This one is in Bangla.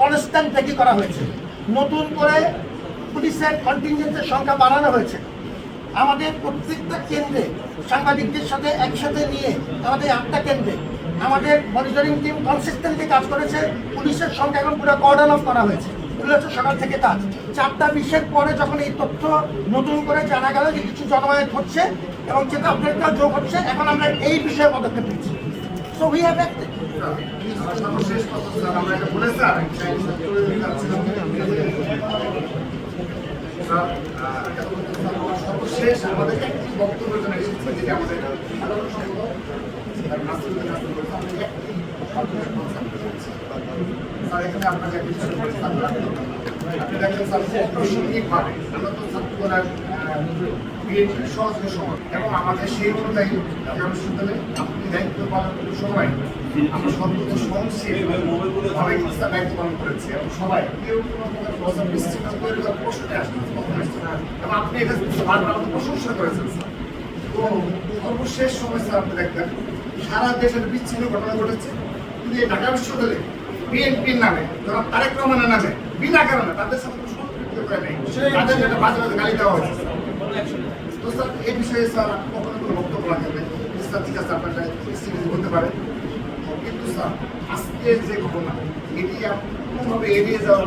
কনস্ট্যান্ট থেকে করা হয়েছে। নতুন করে পুলিশের কন্টিনজেন্টের সংখ্যা বাড়ানো হয়েছে। আমাদের প্রত্যেকটা কেন্দ্রে সাংবাদিকদের সাথে একসাথে নিয়ে আমাদের 8টা কেন্দ্রে আমাদের মনিটরিং টিম কনসিস্টেন্টলি কাজ করেছে। পুলিশের সংখ্যা এখন পুরো কর্ডন অফ করা হয়েছে। এগুলো হচ্ছে সকাল থেকে কাজ। 4টা 20-এর পরে যখন এই তথ্য নতুন করে জানা গেল যে কিছু জনমায়েত হচ্ছে এবং যেটা আপডেটটা যোগ হচ্ছে, এখন আমরা এই বিষয়ে পদক্ষেপ নিচ্ছি। So we have acted. সর্বশেষ আমাদের একটি বক্তব্য জন্য এসেছে, যেটা আমাদের এখানে আপনাকে আপনি দেখেন স্যার, প্রাসঙ্গিকভাবে আমরা তো ছাত্ররা বিএনপির সহযোগী সময় এবং আমাদের সেই অনুযায়ী বিশ্ববিদ্যালয়ে আপনি দায়িত্ব পালন করার সময় আমরা সর্বোচ্চ সহনশীলভাবে দায়িত্ব পালন করেছি এবং সবাই কেউ কোনো প্রকার বিশৃঙ্খলা তৈরি করার প্রশ্নে আসছে না এবং আপনি এখানে বারবার আমাদের প্রশংসা করেছেন স্যার। তো সর্বশেষ সময় স্যার আপনি দেখবেন সারা দেশের বিচ্ছিন্ন ঘটনা ঘটেছে, কিন্তু এই ঢাকা বিশ্ববিদ্যালয়ে বিএনপির নামে ধরো তারেক রহমানের নামে বিনা কারণে তাদের সাথে কোনো সম্পৃক্ত করে নেই, তাদের একটা বাজে বাজে গালি দেওয়া হয়েছে। তো স্যার এই বিষয়ে স্যার কখনো কোনো বক্তব্য রাখেন স্যার, ঠিক আছে আপনারা বলতে পারে, কিন্তু স্যার আজকের যে ঘটনা এটি কোনোভাবে এড়িয়ে যাওয়ার